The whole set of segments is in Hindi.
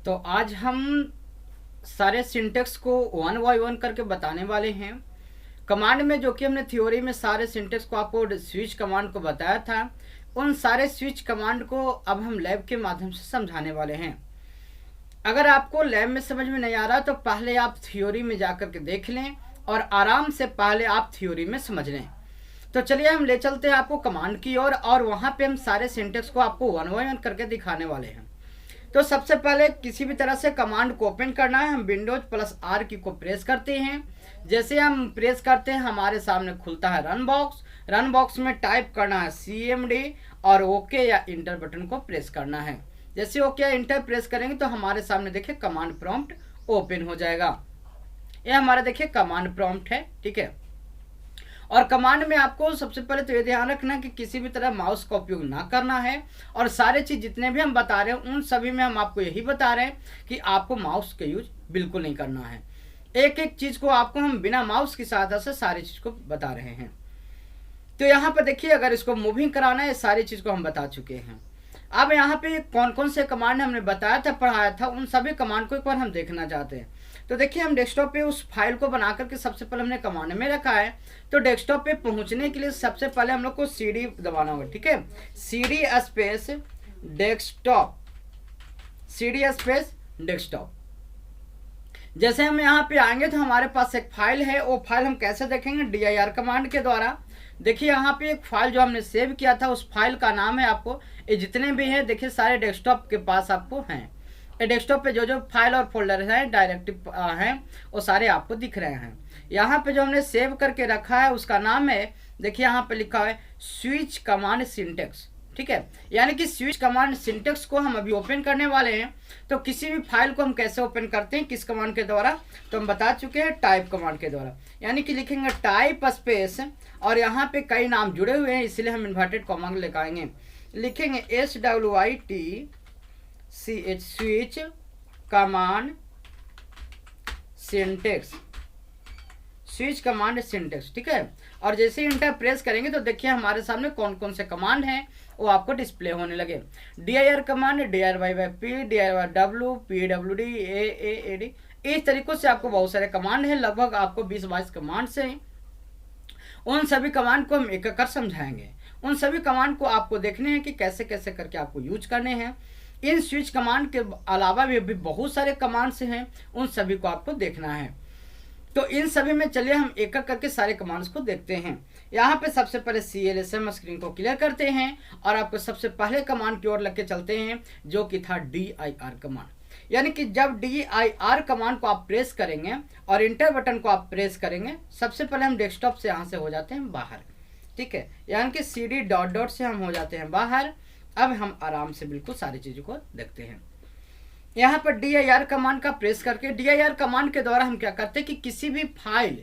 तो आज हम सारे सिंटेक्स को वन बाय वन करके बताने वाले हैं। कमांड में जो कि हमने थ्योरी में सारे सिंटेक्स को आपको स्विच कमांड को बताया था, उन सारे स्विच कमांड को अब हम लैब के माध्यम से समझाने वाले हैं। अगर आपको लैब में समझ में नहीं आ रहा तो पहले आप थ्योरी में जाकर के देख लें और आराम से पहले आप थ्योरी में समझ लें। तो चलिए हम ले चलते हैं आपको कमांड की ओर और वहाँ पे हम सारे सिंटेक्स को आपको वन बाय वन करके दिखाने वाले हैं। तो सबसे पहले किसी भी तरह से कमांड को ओपन करना है, हम विंडोज प्लस आर की को प्रेस करते हैं। जैसे हम प्रेस करते हैं हमारे सामने खुलता है रन बॉक्स। रन बॉक्स में टाइप करना है CMD और ओके या इंटर बटन को प्रेस करना है। जैसे ओके या इंटर प्रेस करेंगे तो हमारे सामने देखिए कमांड प्रॉम्प्ट ओपन हो जाएगा। यह हमारा देखिए कमांड प्रॉम्प्ट है, ठीक है। और कमांड में आपको सबसे पहले तो ये ध्यान रखना कि किसी भी तरह माउस का उपयोग ना करना है। और सारे चीज जितने भी हम बता रहे हैं उन सभी में हम आपको यही बता रहे हैं कि आपको माउस का यूज बिल्कुल नहीं करना है। एक एक चीज को आपको हम बिना माउस की सहायता से सारी चीज को बता रहे हैं। तो यहाँ पर देखिए, अगर इसको मूविंग कराना है, सारी चीज को हम बता चुके हैं। अब यहाँ पे कौन कौन से कमांड हमने बताया था, पढ़ाया था, उन सभी कमांड को एक बार हम देखना चाहते हैं। तो देखिए, हम डेस्कटॉप पे उस फाइल को बना करके सबसे पहले हमने कमांड में रखा है। तो डेस्कटॉप पे पहुंचने के लिए सबसे पहले हम लोग को CD दबाना होगा, ठीक है। CD space desktop, CD space desktop. जैसे हम यहाँ पे आएंगे तो हमारे पास एक फाइल है। वो फाइल हम कैसे देखेंगे? dir कमांड के द्वारा। देखिए यहाँ पे एक फाइल जो हमने सेव किया था, उस फाइल का नाम है, आपको ये जितने भी हैं देखिए सारे डेस्कटॉप के पास आपको हैं। ये डेस्कटॉप पे जो जो फाइल और फोल्डर हैं डायरेक्टिव हैं वो सारे आपको दिख रहे हैं। यहाँ पे जो हमने सेव करके रखा है उसका नाम है, देखिए यहाँ पे लिखा है स्विच कमांड सिंटेक्स, ठीक है। यानी कि स्विच कमांड सिंटेक्स को हम अभी ओपन करने वाले हैं। तो किसी भी फाइल को हम कैसे ओपन करते हैं, किस कमांड के द्वारा, तो हम बता चुके हैं टाइप कमांड के द्वारा। यानी कि लिखेंगे टाइप स्पेस और यहाँ पे कई नाम जुड़े हुए हैं इसलिए हम इन्वर्टेड कॉमा लगाएंगे। लिखेंगे SWITCH switch command syntax, switch command syntax, ठीक है। और जैसे ही इंटर प्रेस करेंगे तो देखिए हमारे सामने कौन कौन से कमांड हैं वो आपको डिस्प्ले होने लगे। dir command, dirYP, dirW, PWD, AAD, इस तरीकों से आपको बहुत सारे कमांड हैं, लगभग आपको 20-22 कमांड से। उन सभी कमांड को हम एक एक कर समझाएंगे। उन सभी कमांड को आपको देखने हैं कि कैसे कैसे करके आपको यूज करने हैं। इन स्विच कमांड के अलावा भी बहुत सारे कमांड्स हैं, उन सभी को आपको देखना है। तो इन सभी में चलिए हम एक एक करके सारे कमांड्स को देखते हैं। यहाँ पे सबसे पहले CLSM स्क्रीन को क्लियर करते हैं और आपको सबसे पहले कमांड की ओर लेके चलते हैं जो कि था dir कमांड। यानी कि जब dir कमांड को आप प्रेस करेंगे और इंटर बटन को आप प्रेस करेंगे, सबसे पहले हम डेस्कटॉप से यहाँ से हो जाते हैं बाहर, ठीक है। यानी कि CD डॉट डॉट से हम हो जाते हैं बाहर। अब हम आराम से बिल्कुल सारी चीज़ों को देखते हैं। यहाँ पर dir कमांड का प्रेस करके, dir कमांड के द्वारा हम क्या करते हैं कि किसी भी फाइल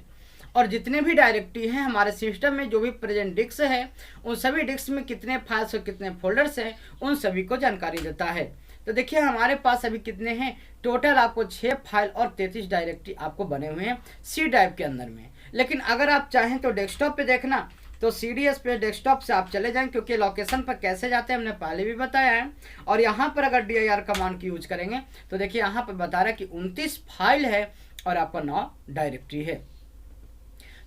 और जितने भी डायरेक्टरी हैं हमारे सिस्टम में, जो भी प्रेजेंट डिस्क है, उन सभी डिस्क में कितने फाइल्स और कितने फोल्डर्स हैं, उन सभी को जानकारी देता है। तो देखिए हमारे पास अभी कितने हैं, टोटल आपको 6 फाइल और 33 डायरेक्टरी आपको बने हुए हैं C ड्राइव के अंदर में। लेकिन अगर आप चाहें तो डेस्कटॉप पे देखना तो CD स्पेस डेस्कटॉप से आप चले जाएं, क्योंकि लोकेशन पर कैसे जाते हैं हमने पहले भी बताया है। और यहाँ पर अगर dir कमांड की यूज करेंगे तो देखिए यहाँ पर बता रहा है कि 29 फाइल है और आपका 9 डायरेक्टरी है।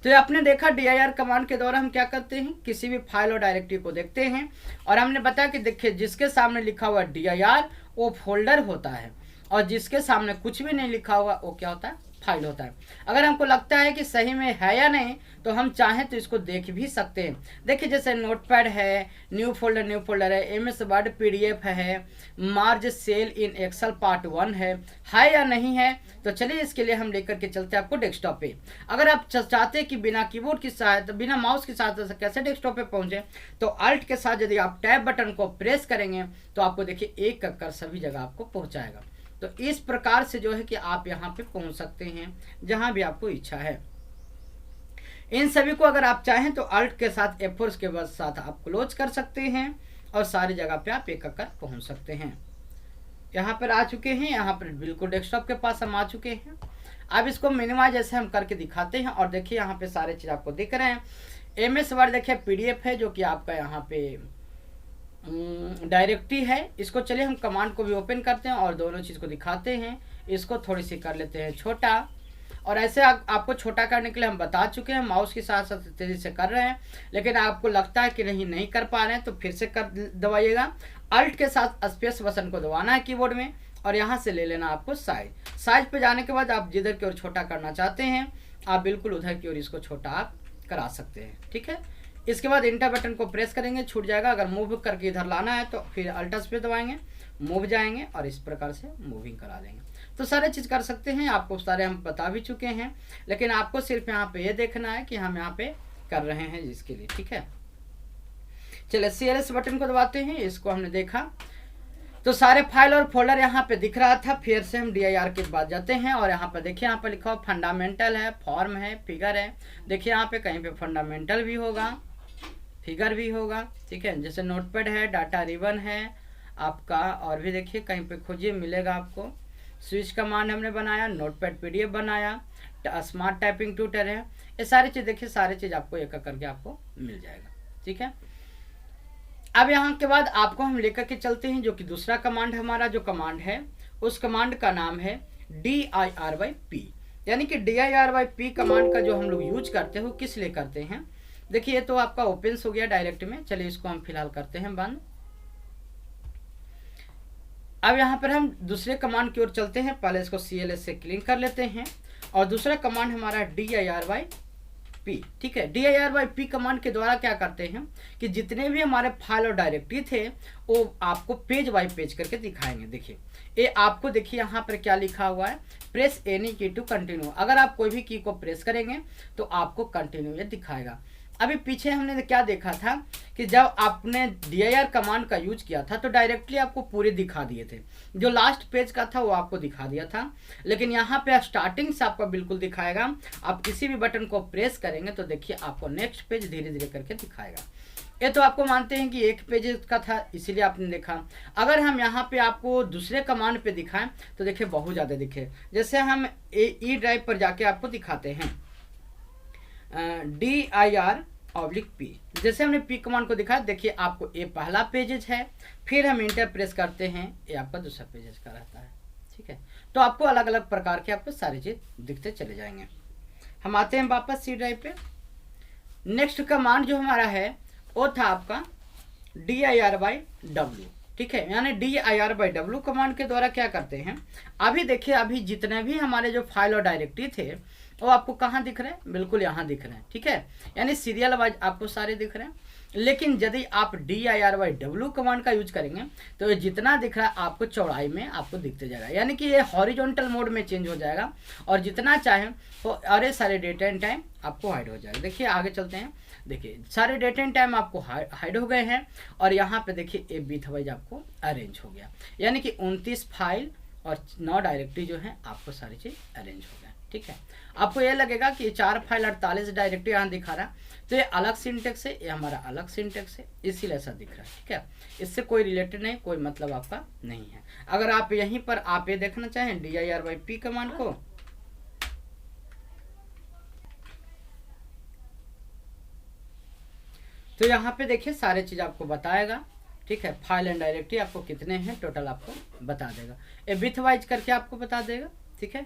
तो ये आपने देखा dir कमांड के द्वारा हम क्या करते हैं, किसी भी फाइल और डायरेक्टरी को देखते हैं। और हमने बताया कि देखिए जिसके सामने लिखा हुआ dir वो फोल्डर होता है और जिसके सामने कुछ भी नहीं लिखा हुआ वो क्या होता है, फाइल होता है। अगर हमको लगता है कि सही में है या नहीं तो हम चाहें तो इसको देख भी सकते हैं। देखिए जैसे नोटपैड है, न्यू फोल्डर है, MS वर्ड PDF है, मार्ज सेल इन एक्सेल पार्ट 1 है या नहीं है। तो चलिए इसके लिए हम लेकर के चलते हैं आपको डेस्कटॉप पे। अगर आप चाहते हैं कि बिना कीबोर्ड की सहायता, बिना माउस की सहायता से कैसे डेस्कटॉप पे पहुंचे, तो अल्ट के साथ यदि आप टैब बटन को प्रेस करेंगे तो आपको देखिए एक कर सभी जगह आपको पहुंचाएगा। तो इस प्रकार से जो है कि आप यहाँ पे पहुंच सकते हैं जहां भी आपको इच्छा है। इन सभी को अगर आप चाहें तो अल्ट के साथ F4 के साथ आप क्लोज कर सकते हैं और सारी जगह पे आप एक कर पहुंच सकते हैं। यहाँ पर आ चुके हैं, यहाँ पर बिल्कुल डेस्कटॉप के पास हम आ चुके हैं। अब इसको मिनिमाइज जैसे हम करके दिखाते हैं और देखिए यहाँ पे सारे चीज आपको दिख रहे हैं। MS वर्ड देखिए PDF है जो कि आपका यहाँ पे डायरेक्टरी है, इसको चलिए हम कमांड को भी ओपन करते हैं और दोनों चीज़ को दिखाते हैं। इसको थोड़ी सी कर लेते हैं छोटा, और ऐसे आपको छोटा करने के लिए हम बता चुके हैं, माउस के साथ साथ तेज़ी से कर रहे हैं, लेकिन आपको लगता है कि नहीं कर पा रहे हैं तो फिर से कर दबाइएगा। अल्ट के साथ स्पेस बटन को दबाना है कीबोर्ड में, और यहाँ से ले लेना आपको साइज पे जाने के बाद आप जिधर की ओर छोटा करना चाहते हैं आप बिल्कुल उधर की ओर इसको छोटा आप करा सकते हैं, ठीक है। इसके बाद इंटर बटन को प्रेस करेंगे, छूट जाएगा। अगर मूव करके इधर लाना है तो फिर अल्टस पे दबाएंगे, मूव जाएंगे और इस प्रकार से मूविंग करा देंगे। तो सारे चीज़ कर सकते हैं, आपको सारे हम बता भी चुके हैं, लेकिन आपको सिर्फ यहाँ पे ये देखना है कि हम यहाँ पे कर रहे हैं जिसके लिए, ठीक है। चलिए CLS बटन को दबाते हैं, इसको हमने देखा तो सारे फाइल और फोल्डर यहाँ पे दिख रहा था। फिर से हम DIR के बाद जाते हैं और यहाँ पर देखिए, यहाँ पर लिखा हुआ फंडामेंटल है, फॉर्म है, फिगर है। देखिए यहाँ पे कहीं पे फंडामेंटल भी होगा, फिगर भी होगा, ठीक है। जैसे नोटपैड है, डाटा रिबन है आपका, और भी देखिए कहीं पे खोजिए मिलेगा आपको। स्विच कमांड हमने बनाया, नोटपैड PDF बनाया, स्मार्ट टाइपिंग ट्यूटर है, ये सारी चीज़ देखिए, सारी चीज़ आपको एक एक करके आपको मिल जाएगा, ठीक है। अब यहाँ के बाद आपको हम लेकर के चलते हैं जो कि दूसरा कमांड हमारा जो कमांड है, उस कमांड का नाम है DIR/P। यानी कि DIR/P कमांड का जो हम लोग यूज करते हैं वो किस लिए करते हैं। देखिए ये तो आपका ओपन हो गया डायरेक्ट में, चलिए इसको हम फिलहाल करते हैं बंद। अब यहाँ पर हम दूसरे कमांड की ओर चलते हैं। पहले इसको CLS से क्लीन कर लेते हैं, और दूसरा कमांड हमारा DIR/P, ठीक है। DIR/P कमांड के द्वारा क्या करते हैं कि जितने भी हमारे फाइल और डायरेक्टरी थे वो आपको पेज बाय पेज करके दिखाएंगे। देखिए ये आपको देखिए यहाँ पर क्या लिखा हुआ है, प्रेस एनी की टू कंटिन्यू। अगर आप कोई भी की को प्रेस करेंगे तो आपको कंटिन्यू ये दिखाएगा। अभी पीछे हमने क्या देखा था कि जब आपने DIR कमांड का यूज किया था तो डायरेक्टली आपको पूरे दिखा दिए थे, जो लास्ट पेज का था वो आपको दिखा दिया था, लेकिन यहाँ पे स्टार्टिंग से आपको बिल्कुल दिखाएगा। आप किसी भी बटन को प्रेस करेंगे तो देखिए आपको नेक्स्ट पेज धीरे धीरे करके दिखाएगा। ये तो आपको मानते हैं कि एक पेज का था इसीलिए आपने देखा। अगर हम यहाँ पे आपको दूसरे कमांड पे दिखाएं तो देखिए बहुत ज़्यादा दिखे। जैसे हम ई ड्राइव पर जाके आपको दिखाते हैं DIR/P। जैसे हमने P कमांड को दिखाया, देखिए आपको ये पहला पेजेज है, फिर हम इंटर प्रेस करते हैं, ये आपका दूसरा पेजेज का रहता है, ठीक है। तो आपको अलग अलग प्रकार के आपको सारी चीज़ दिखते चले जाएंगे। हम आते हैं वापस C ड्राइव पे। नेक्स्ट कमांड जो हमारा है वो था आपका DIR/W, ठीक है। यानी DIR/W कमांड के द्वारा क्या करते हैं, अभी देखिए अभी जितने भी हमारे जो फाइल और डायरेक्टरी थे वो आपको कहाँ दिख रहे हैं, बिल्कुल यहाँ दिख रहे हैं, ठीक है। यानी सीरियल वाइज आपको सारे दिख रहे हैं। लेकिन यदि आप DIR/W कमांड का यूज करेंगे तो ये जितना दिख रहा है आपको चौड़ाई में आपको दिखते जाएगा, यानी कि ये हॉरिजॉन्टल मोड में चेंज हो जाएगा, और जितना चाहे तो अरे सारे डेट एंड टाइम आपको हाइड हो जाएगा। देखिए आगे चलते हैं, देखिए सारे डेट एंड टाइम आपको हाइड हो गए हैं, और यहाँ पे देखिए ए बीथ वाइज आपको अरेंज हो गया, यानी कि 29 फाइल और 9 डायरेक्टरी जो है आपको सारी चीज़ अरेंज हो गया, ठीक है। आपको ये लगेगा कि 4 फाइल 48 डायरेक्टरी यहाँ दिखा रहा, तो ये अलग सिंटेक्स है, ये हमारा अलग सिंटेक्स है, इसीलिए ऐसा दिख रहा है, ठीक है। इससे कोई रिलेटेड नहीं, कोई मतलब आपका नहीं है। अगर आप यहीं पर आप ये देखना चाहें DIR/P कमांड को, तो यहाँ पे देखिए सारे चीज़ आपको बताएगा, ठीक है। फाइल एंड डायरेक्टरी आपको कितने हैं टोटल आपको बता देगा, ये विथ वाइज करके आपको बता देगा, ठीक है।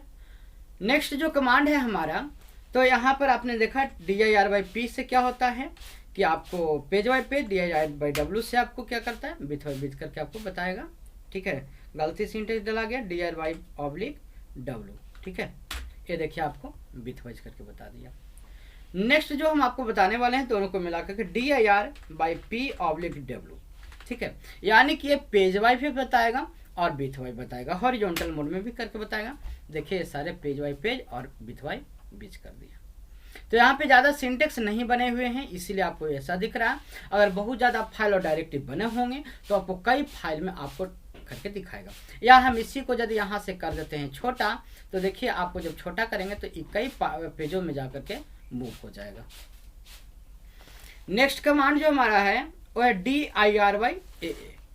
नेक्स्ट जो कमांड है हमारा, तो यहाँ पर आपने देखा DIR/P से क्या होता है कि आपको पेज बाय पेज, DIR/W से आपको क्या करता है विथ बाय विथ करके आपको बताएगा, ठीक है। गलती सिंटेक्स डाला गया DIR/W, ठीक है। ये देखिए आपको विथ वाइज करके बता दिया। नेक्स्ट जो हम आपको बताने वाले हैं दोनों को मिलाकर के DIR/P/W, ठीक है। यानी कि ये पेज वाइज भी बताएगा और विथ वाइज बताएगा, हॉरिजॉन्टल मोड में भी करके बताएगा। देखिए ये सारे पेज बाय पेज और विथ वाइज बीच कर दिया। तो यहाँ पे ज़्यादा सिंटेक्स नहीं बने हुए हैं इसीलिए आपको ऐसा दिख रहा है। अगर बहुत ज़्यादा फाइल और डायरेक्टरी बने होंगे तो आपको कई फाइल में आपको करके दिखाएगा। या हम इसी को यदि यहाँ से कर देते हैं छोटा, तो देखिए आपको जब छोटा करेंगे तो कई पेजों में जा करके मूव हो जाएगा। नेक्स्ट कमांड जो हमारा है वो है DIR/AA,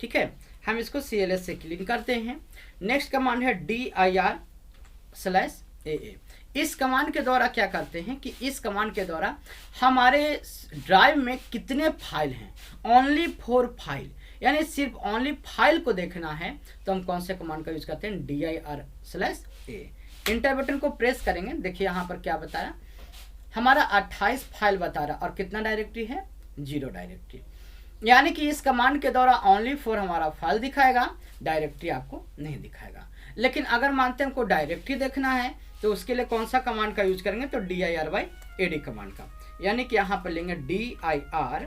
ठीक है। हम इसको CLS से क्लीन करते हैं। नेक्स्ट कमांड है DIR/AA। इस कमांड के द्वारा क्या करते हैं कि इस कमांड के द्वारा हमारे ड्राइव में कितने फाइल हैं, ओनली 4 फाइल, यानी सिर्फ ओनली फाइल को देखना है तो हम कौन से कमांड का यूज करते हैं, dir/a। इंटर बटन को प्रेस करेंगे, देखिए यहाँ पर क्या बता रहा, हमारा 28 फाइल बता रहा और कितना डायरेक्टरी है, 0 डायरेक्टरी। यानी कि इस कमांड के द्वारा ओनली फॉर हमारा फाइल दिखाएगा, डायरेक्टरी आपको नहीं दिखाएगा। लेकिन अगर मानते हैं हमको डायरेक्टरी देखना है तो उसके लिए कौन सा कमांड का यूज करेंगे, तो dir/ad कमांड का। यानी कि यहाँ पर लेंगे dir/ad,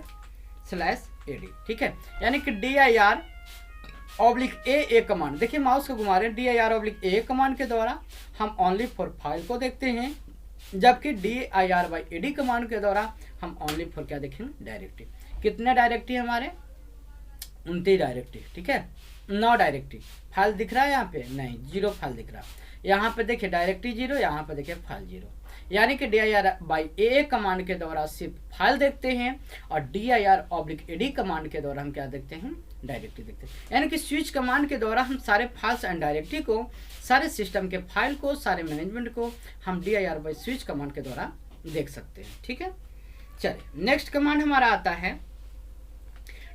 ठीक है। यानी कि dir/a कमांड, देखिए माउस को घुमा रहे हैं, dir/a कमांड के द्वारा हम ओनली फॉर फाइल को देखते हैं, जबकि dir/ad कमांड के द्वारा हम ओनली फॉर क्या देखेंगे, डायरेक्टरी। कितने डायरेक्टरी हमारे, 29 डायरेक्टरी, ठीक है, 9 डायरेक्टरी। फाइल दिख रहा है यहाँ पे, नहीं, 0 फाइल दिख रहा है। यहाँ पे देखिए डायरेक्टरी 0, यहाँ पे देखिए फाइल 0। यानी कि dir/a कमांड के द्वारा सिर्फ फाइल देखते हैं और dir/ad कमांड के द्वारा हम क्या देखते हैं, डायरेक्टरी देखते हैं। यानी कि स्विच कमांड के द्वारा हम सारे फाइल्स एंड डायरेक्टरी को, सारे सिस्टम के फाइल को, सारे मैनेजमेंट को हम dir/switch कमांड के द्वारा देख सकते हैं, ठीक है। चलिए नेक्स्ट कमांड हमारा आता है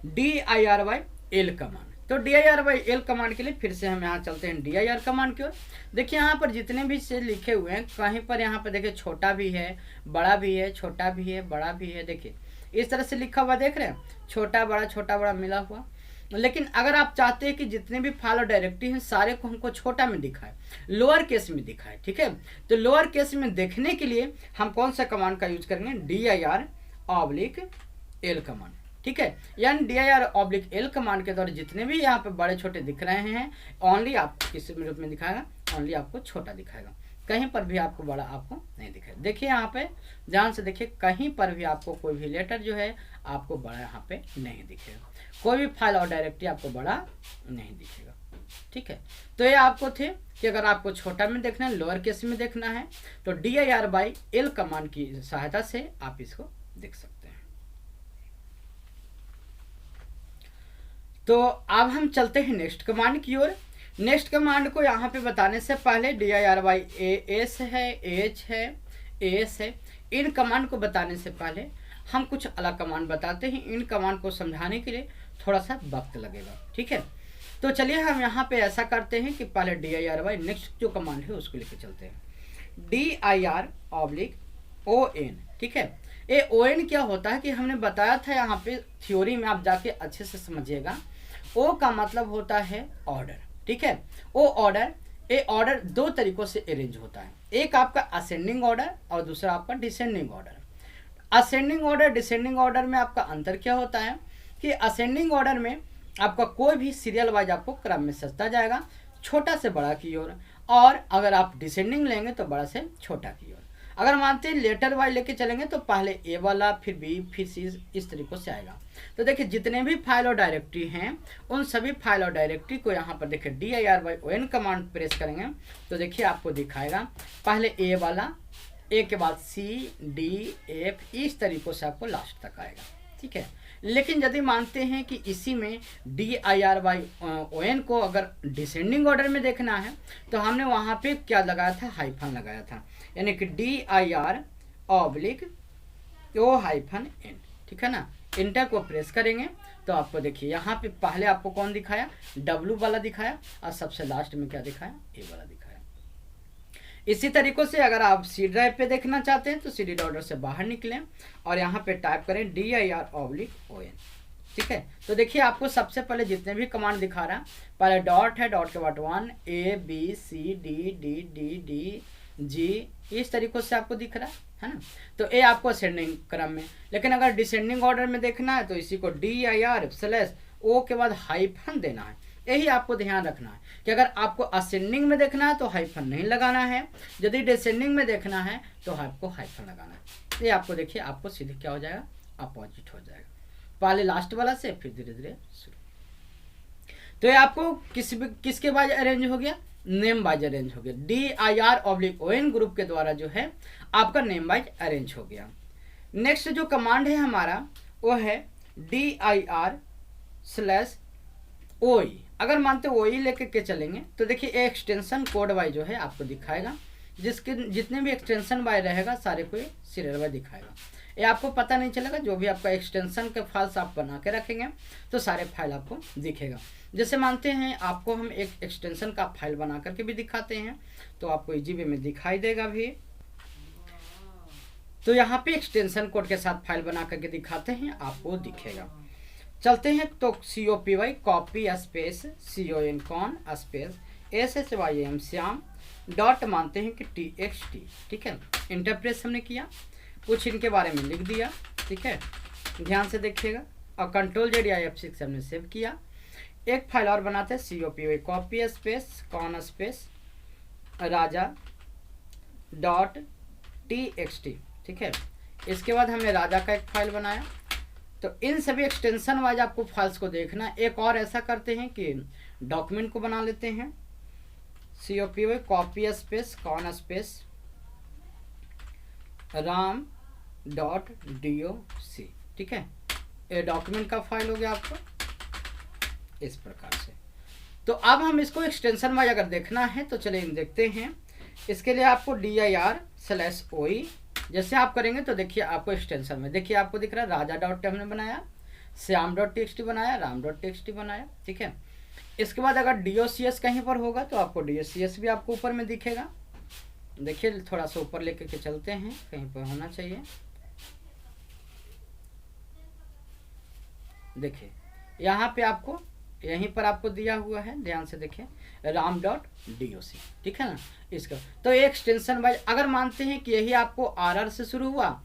dir/l कमांड। तो dir/l कमांड के लिए फिर से हम यहाँ चलते हैं dir कमांड की ओर। देखिए यहाँ पर जितने भी से लिखे हुए हैं, कहीं पर यहाँ पर देखिए छोटा भी है, बड़ा भी है, छोटा भी है, बड़ा भी है, देखिए इस तरह से लिखा हुआ देख रहे हैं, छोटा बड़ा मिला हुआ। लेकिन अगर आप चाहते हैं कि जितने भी फाइल और डायरेक्टरी हैं सारे को हमको छोटा में दिखाए, लोअर केस में दिखाए, ठीक है, तो लोअर केस में देखने के लिए हम कौन सा कमांड का यूज करेंगे, dir/l कमांड, ठीक है। यानी dir/l कमांड के द्वारा जितने भी यहाँ पे बड़े छोटे दिख रहे हैं, ओनली आपको किस रूप में दिखाएगा, ओनली आपको छोटा दिखाएगा, कहीं पर भी आपको बड़ा आपको नहीं दिखाएगा। देखिए यहाँ पे ध्यान से देखिए, कहीं पर भी आपको कोई भी लेटर जो है आपको बड़ा यहाँ पे नहीं दिखेगा, कोई भी फाइल और डायरेक्टरी आपको बड़ा नहीं दिखेगा, ठीक है। तो ये आपको थे कि अगर आपको छोटा में देखना है, लोअर केस में देखना है, तो dir/l कमांड की सहायता से आप इसको देख सकते हैं। तो अब हम चलते हैं नेक्स्ट कमांड की ओर। नेक्स्ट कमांड को यहाँ पे बताने से पहले dir/as है, h है, as है, इन कमांड को बताने से पहले हम कुछ अलग कमांड बताते हैं। इन कमांड को समझाने के लिए थोड़ा सा वक्त लगेगा, ठीक है। तो चलिए हम यहाँ पे ऐसा करते हैं कि पहले dir/, नेक्स्ट जो कमांड है उसको लेके चलते हैं, dir/on, ठीक है। ये on क्या होता है कि हमने बताया था यहाँ पे थ्योरी में, आप जाके अच्छे से समझिएगा। ओ का मतलब होता है ऑर्डर, ठीक है। ओ ऑर्डर, ये ऑर्डर 2 तरीकों से अरेंज होता है, एक आपका असेंडिंग ऑर्डर और दूसरा आपका descending order. Ascending order, descending order में आपका अंतर क्या होता है कि असेंडिंग ऑर्डर में आपका कोई भी सीरियल वाइज आपको क्रम में सजता जाएगा, छोटा से बड़ा की ओर, और अगर आप डिसेंडिंग लेंगे तो बड़ा से छोटा की ओर। अगर मानते हैं लेटर वाइज लेके चलेंगे तो पहले ए वाला, फिर बी, फिर सी, इस तरीकों से आएगा। तो देखिए जितने भी फाइल और डायरेक्टरी हैं उन सभी फाइल और डायरेक्टरी को यहाँ पर देखिए dir/on कमांड प्रेस करेंगे तो देखिए आपको दिखाएगा पहले ए वाला, ए के बाद सी, डी, एफ, इस तरीकों से आपको लास्ट तक आएगा, ठीक है। लेकिन यदि मानते हैं कि इसी में dir/on को अगर डिसेंडिंग ऑर्डर में देखना है तो हमने वहाँ पे क्या लगाया था, हाइफन लगाया था, यानी कि dir/o-n, ठीक है ना। इंटर को प्रेस करेंगे तो आपको देखिए यहाँ पे पहले आपको कौन दिखाया, W वाला दिखाया, और सबसे लास्ट में क्या दिखाया, ए वाला दिखाया। इसी तरीकों से अगर आप सी ड्राइव पे देखना चाहते हैं तो CD ऑर्डर से बाहर निकलें और यहाँ पे टाइप करें dir/on, ठीक है। तो देखिए आपको सबसे पहले जितने भी कमांड दिखा रहा है, पहले डॉट है, डॉट के बाद 1, A, B, C, D, D, D, D, G, इस तरीकों से आपको दिख रहा है ना। तो ए आपको असेंडिंग क्रम में, लेकिन अगर डिसेंडिंग ऑर्डर में देखना है तो इसी को dir/o के बाद हाइफन देना है। यही आपको ध्यान रखना है कि अगर आपको असेंडिंग में देखना है तो हाइफन नहीं लगाना है, यदि डिसेंडिंग में देखना है तो आपको हाइफन लगाना है। ये आपको देखिए आपको सीधे क्या हो जाएगा, अपोजिट हो जाएगा, पहले लास्ट वाला से फिर धीरे धीरे शुरू। तो ये आपको किसके वाइज अरेंज हो गया, नेम वाइज अरेंज हो गया। dir/on ग्रुप के द्वारा जो है आपका नेम वाइज अरेंज हो गया। नेक्स्ट जो कमांड है हमारा वो है dir/oe। अगर मानते ओई लेके के चलेंगे तो देखिए एक्सटेंशन कोड वाइज जो है आपको दिखाएगा जिसके जितने भी एक्सटेंशन वाई रहेगा सारे को ये सीरियल वाई दिखाएगा। ये आपको पता नहीं चलेगा, जो भी आपका एक्सटेंशन के फाइल्स आप बना के रखेंगे तो सारे फाइल आपको दिखेगा। जैसे मानते हैं आपको हम एक एक्सटेंशन का फाइल बना करके भी दिखाते हैं तो आपको इजी वे में दिखाई देगा भी। तो यहाँ पे एक्सटेंशन कोड के साथ फाइल बना करके दिखाते हैं, आपको दिखेगा। चलते हैं तो COPY copy space CON con space SHYM Shyam dot मानते हैं कि TXT, ठीक है। इंटरप्रेस हमने किया, कुछ इनके बारे में लिख दिया, ठीक है, ध्यान से देखिएगा। और Ctrl+Z F6 से हमने सेव किया। एक फाइल और बनाते हैं COPY copy space con space Raja dot TXT, ठीक है। इसके बाद हमने राजा का एक फाइल बनाया। तो इन सभी एक्सटेंशन वाइज आपको फाइल्स को देखना। एक और ऐसा करते हैं कि डॉक्यूमेंट को बना लेते हैं COPY copy space con space Ram dot DOC, ठीक है। ये डॉक्यूमेंट का फाइल हो गया आपको इस प्रकार से। तो अब हम इसको एक्सटेंशन वाइज अगर देखना है तो चलिए देखते हैं। इसके लिए आपको dir/OE जैसे आप करेंगे तो देखिए आपको एक्सटेंशन में देखिए आपको दिख रहा है राजा डॉट हमने बनाया, श्याम डॉट TXT बनाया, राम डॉट TXT बनाया, ठीक है। इसके बाद अगर DOCS कहीं पर होगा तो आपको DOCS भी आपको ऊपर में दिखेगा। देखिए थोड़ा सा ऊपर लेकर के चलते हैं, कहीं पर होना चाहिए। देखिए यहाँ पे आपको यहीं पर आपको दिया हुआ है, ध्यान से देखिए राम डॉट DOC, ठीक है ना। इसका तो एक एक्सटेंशन वाइज अगर मानते हैं कि यही आपको RR से शुरू हुआ,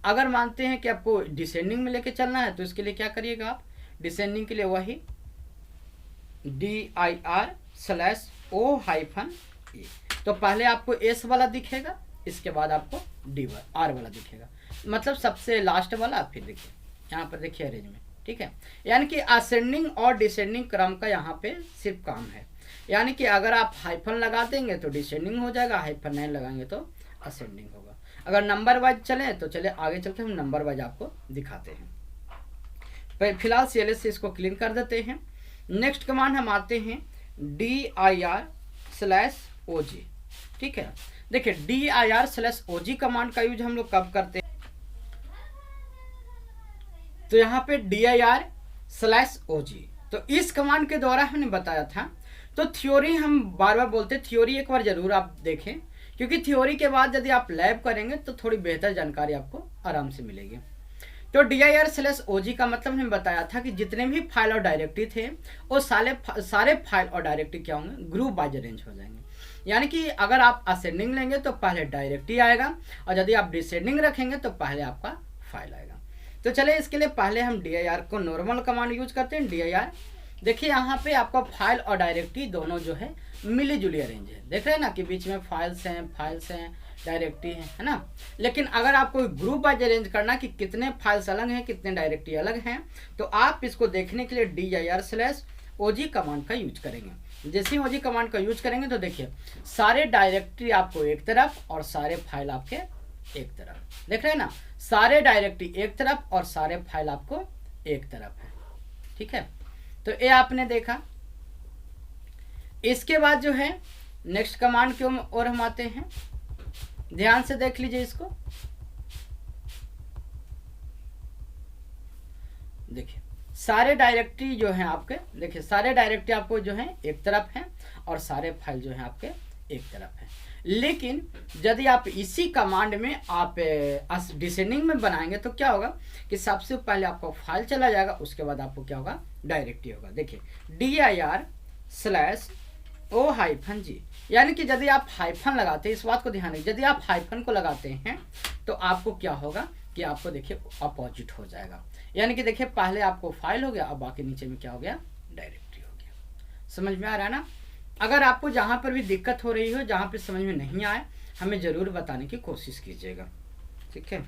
अगर मानते हैं कि आपको डिसेंडिंग में लेके चलना है तो इसके लिए क्या करिएगा आप, डिसेंडिंग के लिए वही dir/O-E। तो पहले आपको S वाला दिखेगा, इसके बाद आपको R वाला दिखेगा, मतलब सबसे लास्ट वाला। फिर देखिए यहाँ पर देखिए अरेंज में, ठीक है। यानी कि असेंडिंग और डिसेंडिंग क्रम का यहाँ पे सिर्फ काम है। यानी कि अगर आप हाइफन लगा देंगे तो डिसेंडिंग हो जाएगा, हाइफन नहीं लगाएंगे तो असेंडिंग होगा। अगर नंबर वाइज चले तो चले आगे चलते हम नंबर वाइज आपको दिखाते हैं। फिलहाल CLS से इसको क्लीन कर देते हैं। नेक्स्ट कमांड हम आते हैं dir/OG, ठीक है। देखिए dir/OG कमांड का यूज हम लोग कब करते हैं, तो यहाँ पे dir/OG। तो इस कमांड के द्वारा हमने बताया था। तो थ्योरी हम बार बार बोलते हैं, थ्योरी एक बार जरूर आप देखें, क्योंकि थ्योरी के बाद यदि आप लैब करेंगे तो थोड़ी बेहतर जानकारी आपको आराम से मिलेगी। तो dir/OG का मतलब हमने बताया था कि जितने भी फाइल और डायरेक्टरी थे वो सारे फाइल और डायरेक्टरी क्या होंगे, ग्रुप वाइज अरेंज हो जाएंगे। यानी कि अगर आप असेंडिंग लेंगे तो पहले डायरेक्टरी आएगा, और यदि आप डिसेंडिंग रखेंगे तो पहले आपका फाइल आएगा। तो चले इसके लिए पहले हम dir को नॉर्मल कमांड यूज करते हैं। dir देखिए यहाँ पे आपका फाइल और डायरेक्टरी दोनों जो है मिली जुली अरेंज है। देख रहे हैं ना कि बीच में फाइल्स हैं डायरेक्टरी है ना। लेकिन अगर आपको ग्रुप वाइज अरेंज करना कि कितने फाइल्स अलग हैं कितने डायरेक्टरी अलग हैं, तो आप इसको देखने के लिए dir/OG कमांड का यूज करेंगे। जैसे ही OG कमांड का यूज करेंगे तो देखिए सारे डायरेक्टरी आपको एक तरफ और सारे फाइल आपके एक तरफ, देख रहे हैं ना, सारे डायरेक्टरी एक तरफ और सारे फाइल आपको एक तरफ है, ठीक है। तो ये आपने देखा। इसके बाद जो है नेक्स्ट कमांड की ओर हम आते हैं, ध्यान से देख लीजिए इसको। देखिए सारे डायरेक्टरी जो है आपके, देखिए सारे डायरेक्टरी आपको जो है एक तरफ है और सारे फाइल जो है आपके एक तरफ है। लेकिन यदि आप इसी कमांड में आप डिसेंडिंग में बनाएंगे तो क्या होगा कि सबसे पहले आपका फाइल चला जाएगा, उसके बाद आपको क्या होगा, डायरेक्टरी होगा। देखिए dir/O-G, यानी कि यदि आप हाइफन लगाते हैं, इस बात को ध्यान रखिए, यदि आप हाइफन को लगाते हैं तो आपको क्या होगा कि आपको देखिए अपोजिट हो जाएगा। यानी कि देखिए पहले आपको फाइल हो गया, अब बाकी नीचे में क्या हो गया, डायरेक्टरी हो गया। समझ में आ रहा है ना। अगर आपको जहां पर भी दिक्कत हो रही हो, जहां पे समझ में नहीं आए, हमें जरूर बताने की कोशिश कीजिएगा, ठीक है।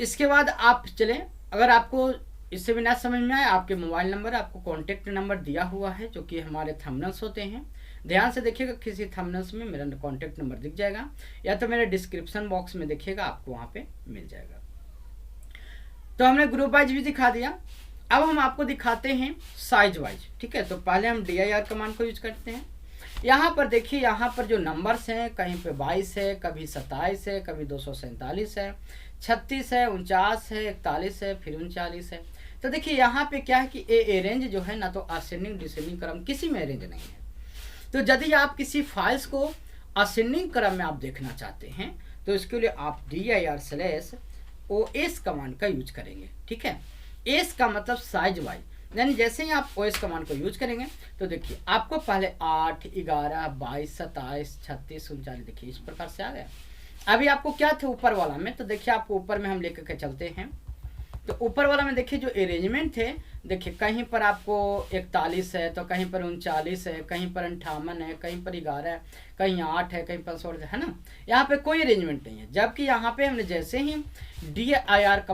इसके बाद आप चले, अगर आपको इससे भी ना समझ में आए, आपके मोबाइल नंबर, आपको कॉन्टेक्ट नंबर दिया हुआ है जो कि हमारे थंबनेल्स होते हैं। ध्यान से देखिएगा, किसी थंबनेल्स में मेरा कॉन्टेक्ट नंबर दिख जाएगा या तो मेरे डिस्क्रिप्शन बॉक्स में देखिएगा, आपको वहां पे मिल जाएगा। तो हमने ग्रुप वाइज भी दिखा दिया। अब हम आपको दिखाते हैं साइज वाइज, ठीक है। तो पहले हम dir कमांड को यूज करते हैं। यहाँ पर देखिए, यहाँ पर जो नंबर्स हैं, कहीं पे 22 है, कभी 27 है, कभी 247 है, 36 है, 49 है, 41 है, फिर 39 है। तो देखिए यहाँ पे क्या है कि ए रेंज जो है ना, तो असेंडिंग डिसेंडिंग क्रम किसी में रेंज नहीं है। तो यदि आप किसी फाइल्स को असेंडिंग क्रम में आप देखना चाहते हैं, तो इसके लिए आप dir/os कमांड का यूज करेंगे। ठीक है, एस का मतलब साइज वाइज, यानी जैसे ही आप ओएस कमांड को यूज करेंगे तो देखिए आपको पहले 8, 11, 22, 27, 36, 39 देखिए इस प्रकार से आ गया। अभी आपको क्या थे ऊपर वाला में, तो देखिए आपको ऊपर में हम लेकर के चलते हैं। तो ऊपर वाला में देखिए जो अरेंजमेंट थे, देखिए कहीं पर आपको 41 है, तो कहीं पर 39 है, कहीं पर 58 है, कहीं पर 11 है, कहीं 8 है, कहीं पर 16 है ना। यहाँ पे कोई अरेंजमेंट नहीं है। जबकि यहाँ पे हमने जैसे ही dir/og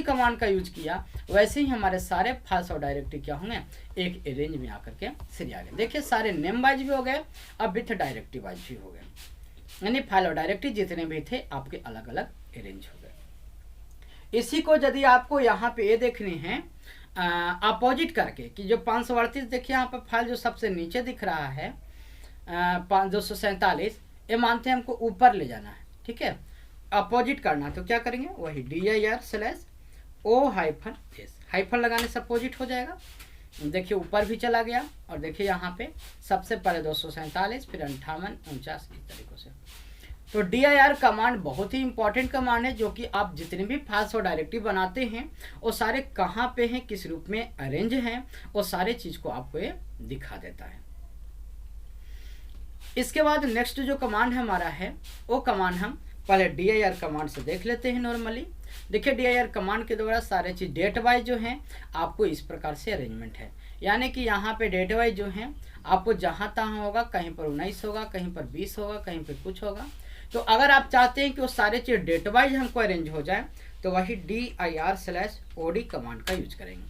कमांड का यूज किया, वैसे ही हमारे सारे फाइल्स और डायरेक्टरी क्या होंगे, एक अरेंज में आकर के सरिया गए। देखिए सारे नेम वाइज भी हो गए, अब विथ डायरेक्टरी वाइज भी हो गए, यानी फाइल और डायरेक्टरी जितने भी थे आपके अलग अलग अरेंज हो गए। इसी को यदि आपको यहाँ पे ये देखने हैं अपोजिट करके, कि जो 538 देखिए यहाँ पर फाइल जो सबसे नीचे दिख रहा है 247, ये मानते हैं हमको ऊपर ले जाना है। ठीक है, अपोजिट करना, तो क्या करेंगे, वही dir/o-s हाइफन लगाने से अपोजिट हो जाएगा। देखिए ऊपर भी चला गया, और देखिए यहाँ पे सबसे पहले 247, फिर 58, 49 इस तरीके से। तो dir कमांड बहुत ही इंपॉर्टेंट कमांड है, जो कि आप जितने भी फाइल्स और डायरेक्टरी बनाते हैं वो सारे कहाँ पे हैं, किस रूप में अरेंज हैं, वो सारे चीज को आपको ये दिखा देता है। इसके बाद नेक्स्ट जो कमांड हमारा है, वो कमांड हम पहले dir कमांड से देख लेते हैं। नॉर्मली देखिए dir कमांड के द्वारा सारे चीज डेट वाइज जो है आपको इस प्रकार से अरेंजमेंट है, यानी कि यहाँ पे डेट वाइज जो है आपको जहाँ तहाँ होगा, कहीं पर 19 होगा, कहीं पर 20 होगा, कहीं पर कुछ होगा। तो अगर आप चाहते हैं कि वो सारे चीज डेट वाइज हमको अरेंज हो जाए, तो वही dir/od कमांड का यूज करेंगे।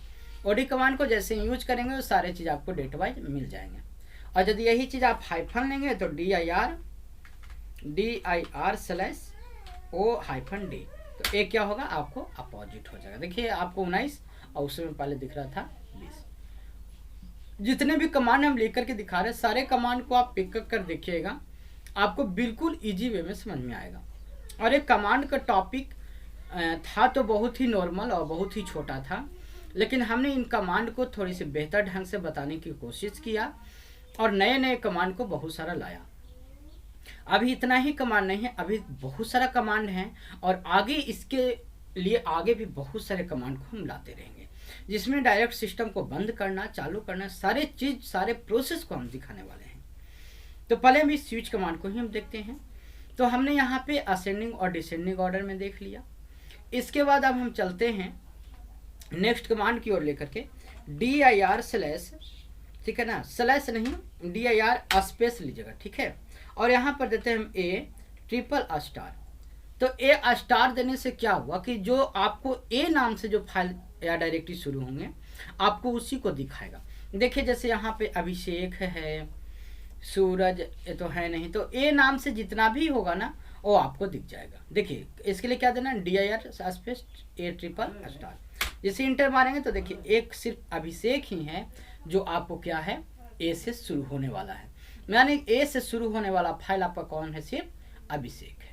ओडी कमांड को जैसे यूज करेंगे वो सारे चीज आपको डेट वाइज मिल जाएंगे। और यदि यही चीज आप हाइफन लेंगे तो dir/o-d, तो एक क्या होगा, आपको अपोजिट हो जाएगा। देखिए आपको 19 और उसमें पहले दिख रहा था 20। जितने भी कमांड हम लेकर के दिखा रहे हैं, सारे कमांड को आप पिकअप कर देखिएगा, आपको बिल्कुल इजी वे में समझ में आएगा। और एक कमांड का टॉपिक था तो बहुत ही नॉर्मल और बहुत ही छोटा था, लेकिन हमने इन कमांड को थोड़ी सी बेहतर ढंग से बताने की कोशिश किया और नए नए कमांड को बहुत सारा लाया। अभी इतना ही कमांड नहीं है, अभी बहुत सारा कमांड है, और आगे इसके लिए आगे भी बहुत सारे कमांड को हम लाते रहेंगे, जिसमें डायरेक्ट सिस्टम को बंद करना, चालू करना, सारे चीज, सारे प्रोसेस को हम दिखाने वाले हैं। तो पहले हम इस स्विच कमांड को ही हम देखते हैं। तो हमने यहाँ पे असेंडिंग और डिसेंडिंग ऑर्डर में देख लिया। इसके बाद अब हम चलते हैं नेक्स्ट कमांड की ओर लेकर के, dir/, ठीक है ना, स्लैश नहीं, dir लीजिएगा। ठीक है, और यहाँ पर देते हैं हम A***। तो A* देने से क्या हुआ कि जो आपको A नाम से जो फाइल या डायरेक्टरी शुरू होंगे आपको उसी को दिखाएगा। देखिए जैसे यहाँ पे अभिषेक है, सूरज ये तो है नहीं, तो ए नाम से जितना भी होगा ना वो आपको दिख जाएगा। देखिए इसके लिए क्या देना है, dir/A***। जैसे इंटर मारेंगे तो देखिए एक सिर्फ अभिषेक ही है जो आपको क्या है, ए से शुरू होने वाला है, यानी ए से शुरू होने वाला फाइल आपका कौन है, सिर्फ अभिषेक है।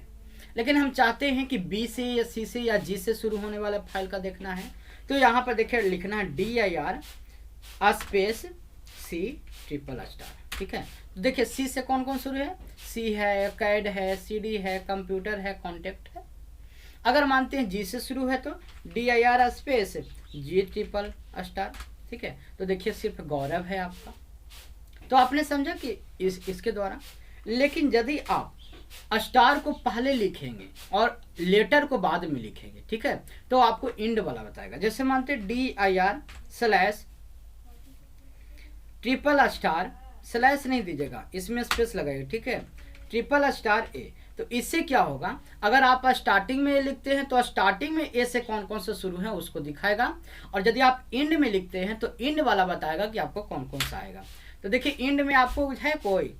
लेकिन हम चाहते हैं कि बी से या सी से या जी से शुरू होने वाला फाइल का देखना है, तो यहाँ पर देखिए लिखना है dir/C***। ठीक है, तो देखिए सी से कौन कौन शुरू है, सी है, कैड है, सीडी है, कंप्यूटर है, कॉन्टेक्ट है। अगर मानते हैं जी से शुरू है तो dir/G***। ठीक है, तो देखिए सिर्फ गौरव है आपका। तो आपने समझा कि इसके द्वारा। लेकिन यदि आप स्टार को पहले लिखेंगे और लेटर को बाद में लिखेंगे, ठीक है, तो आपको इंड वाला बताएगा। जैसे मानते dir/*, स्लैश नहीं दीजिएगा, इसमें स्पेस लगाइए। ठीक है, $A, तो इससे क्या होगा, अगर आप स्टार्टिंग में लिखते हैं तो स्टार्टिंग में ए से कौन कौन सा शुरू है उसको दिखाएगा, और यदि आप इंड में लिखते हैं तो इंड वाला बताएगा कि आपको कौन कौन सा आएगा। तो देखिए इंड में आपको है कोई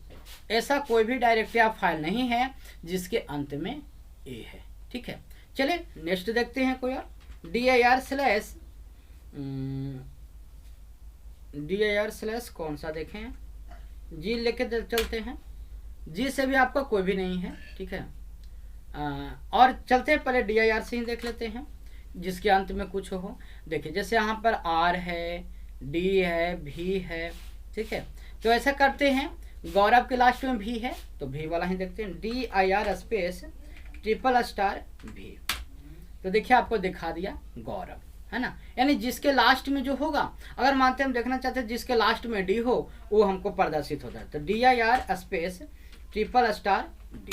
ऐसा कोई भी डायरेक्टरी आप फाइल नहीं है जिसके अंत में ए है। ठीक है, चलिए नेक्स्ट देखते हैं कोई और, dir/ कौन सा देखें, जी लेके चलते हैं, जी से भी आपका कोई भी नहीं है, ठीक है। और चलते हैं, पहले DIR से ही देख लेते हैं जिसके अंत में कुछ हो। देखिए जैसे यहाँ पर R है, D है, V है, ठीक है। तो ऐसा करते हैं, गौरव के लास्ट में भी है तो भी वाला ही देखते हैं, DIR स्पेस ट्रिपल स्टार भी। तो देखिए आपको दिखा दिया गौरव, है ना। यानी जिसके लास्ट में जो होगा, अगर मानते हम देखना चाहते हैं जिसके लास्ट में डी हो वो हमको प्रदर्शित होता है। तो DIR space triple star D.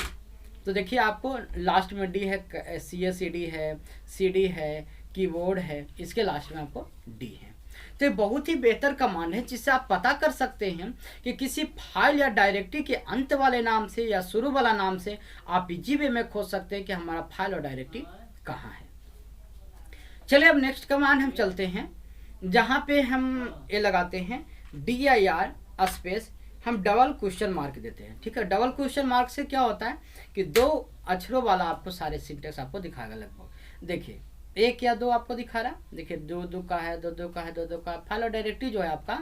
तो देखिए आपको लास्ट में डी है, CACD है, CD है, कीबोर्ड है, इसके लास्ट में आपको डी है। तो ये बहुत ही बेहतर कमांड है जिससे आप पता कर सकते हैं कि किसी फाइल या डायरेक्टरी के अंत वाले नाम से या शुरू वाला नाम से आप इजी वे में खोज सकते हैं कि हमारा फाइल और डायरेक्टरी कहाँ है। चलिए अब नेक्स्ट कमांड हम चलते हैं, जहाँ पे हम ये लगाते हैं DIR स्पेस, हम डबल क्वेश्चन मार्क देते हैं, ठीक है। डबल क्वेश्चन मार्क से क्या होता है कि 2 अक्षरों वाला आपको सारे सिंटेक्स आपको दिखाएगा लगभग। देखिए 1 या 2 आपको दिखा रहा है, देखिए 2 का है, 2 का है, 2 का है। फाइल और डायरेक्टरी जो है आपका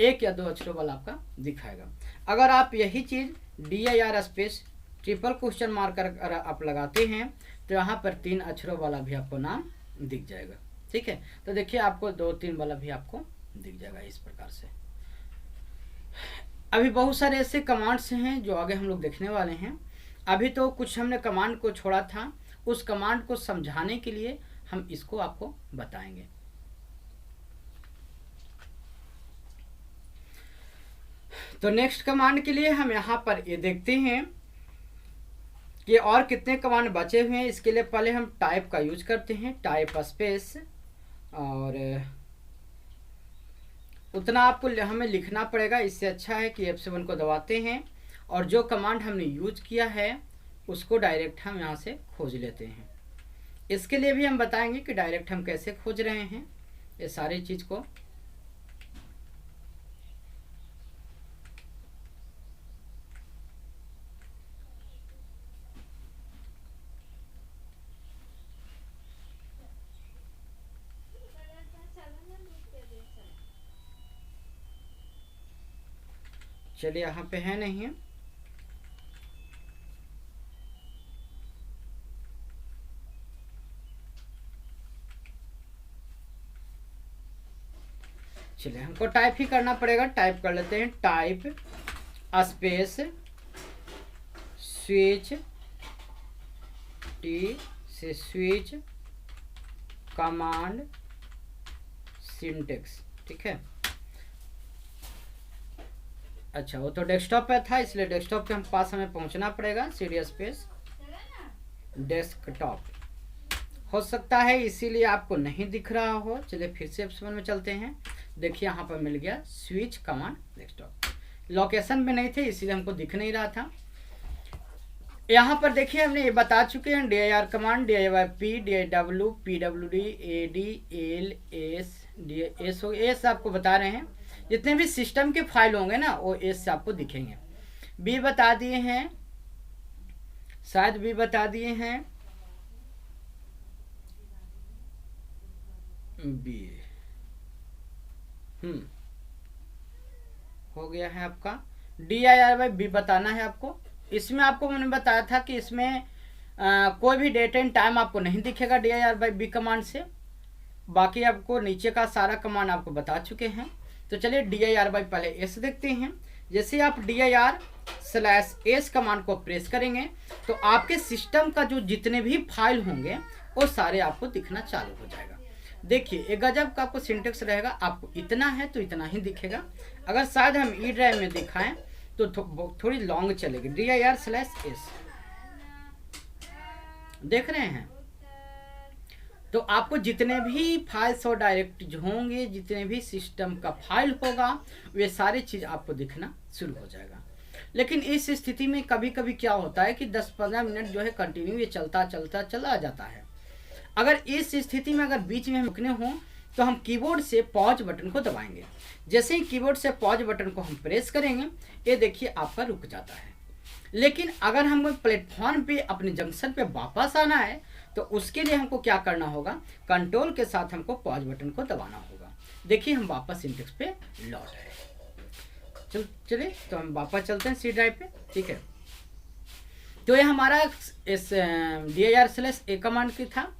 1 या 2 अक्षरों वाला आपका दिखाएगा। अगर आप यही चीज़ DIR space triple question mark अगर आप लगाते हैं तो यहाँ पर 3 अक्षरों वाला भी आपको नाम दिख जाएगा, ठीक है। तो देखिए आपको 2-3 वाला भी आपको दिख जाएगा इस प्रकार से। अभी बहुत सारे ऐसे कमांड्स हैं जो आगे हम लोग देखने वाले हैं। अभी तो कुछ हमने कमांड को छोड़ा था, उस कमांड को समझाने के लिए हम इसको आपको बताएंगे। तो नेक्स्ट कमांड के लिए हम यहाँ पर ये देखते हैं कि और कितने कमांड बचे हुए हैं। इसके लिए पहले हम टाइप का यूज करते हैं, टाइप स्पेस, और उतना आपको हमें लिखना पड़ेगा। इससे अच्छा है कि F7 को दबाते हैं और जो कमांड हमने यूज किया है उसको डायरेक्ट हम यहाँ से खोज लेते हैं। इसके लिए भी हम बताएंगे कि डायरेक्ट हम कैसे खोज रहे हैं ये सारी चीज़ को। चलिए यहाँ पे है नहीं है, चलिए हमको टाइप ही करना पड़ेगा। टाइप कर लेते हैं, टाइप स्पेस स्विच, T से स्विच कमांड सिंटेक्स, ठीक है। अच्छा वो तो डेस्कटॉप पे था इसलिए डेस्कटॉप के हम पास हमें पहुंचना पड़ेगा। CD स्पेस डेस्कटॉप हो सकता है इसीलिए आपको नहीं दिख रहा हो। चलिए फिर से F7 में चलते हैं। देखिए यहाँ पर मिल गया स्विच कमांड डेस्कटॉप। लोकेशन में नहीं थे इसीलिए हमको दिख नहीं रहा था। यहाँ पर देखिए हमने ये बता चुके हैं DIR command, DIYP, DIW, PWD, AD, AL, S, DS हो, ये सब आपको बता रहे हैं। जितने भी सिस्टम के फाइल होंगे ना वो एस से आपको दिखेंगे। बी बता दिए हैं, शायद बी बता दिए हैं, बी हो गया है आपका। DIR/B बताना है आपको। इसमें आपको मैंने बताया था कि इसमें कोई भी डेट एंड टाइम आपको नहीं दिखेगा DIR/B कमांड से। बाकी आपको नीचे का सारा कमांड आपको बता चुके हैं। तो चलिए DIR बाई पहले एस देखते हैं। जैसे आप DIR/S कमांड को प्रेस करेंगे तो आपके सिस्टम का जो जितने भी फाइल होंगे वो सारे आपको दिखना चालू हो जाएगा। देखिए एक गजब का आपको सिंटेक्स रहेगा। आपको इतना है तो इतना ही दिखेगा। अगर शायद हम ई ड्राइव में दिखाएं तो थोड़ी लॉन्ग चलेगी। DIR/S देख रहे हैं। तो आपको जितने भी फाइल्स और डायरेक्टरीज होंगे, जितने भी सिस्टम का फाइल होगा, वे सारी चीज़ आपको दिखना शुरू हो जाएगा। लेकिन इस स्थिति में कभी कभी क्या होता है कि 10-15 मिनट जो है कंटिन्यू ये चलता चलता चला जाता है। अगर इस स्थिति में अगर बीच में हम रुकने हों तो हम कीबोर्ड से पॉज बटन को दबाएंगे। जैसे ही कीबोर्ड से पॉज बटन को हम प्रेस करेंगे ये देखिए आपका रुक जाता है। लेकिन अगर हमको प्लेटफॉर्म पे अपने जंक्शन पे वापस आना है तो उसके लिए हमको क्या करना होगा, कंट्रोल के साथ हमको पॉज बटन को दबाना होगा। देखिए हम वापस सिंटेक्स पे लौट आए। चलिए तो हम वापस चलते हैं सी ड्राइव पे, ठीक है। तो ये हमारा इस dir/a कमांड की था।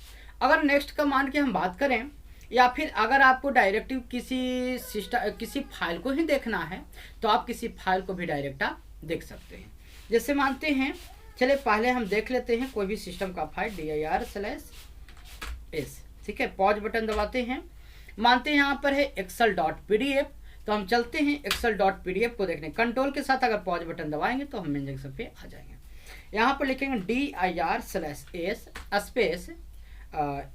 अगर नेक्स्ट कमांड की हम बात करें, या फिर अगर आपको डायरेक्टिव किसी सिस्टम किसी फाइल को ही देखना है तो आप किसी फाइल को भी डायरेक्ट आप देख सकते हैं। जैसे मानते हैं, चलिए पहले हम देख लेते हैं कोई भी सिस्टम का फाइल dir/s, ठीक है। पॉज बटन दबाते हैं, मानते हैं यहाँ पर है excel.pdf, तो हम चलते हैं excel.pdf को देखने। कंट्रोल के साथ अगर पॉज बटन दबाएंगे तो हम मेन जंक्शन पे आ जाएंगे। यहाँ पर लिखेंगे dir/s स्पेस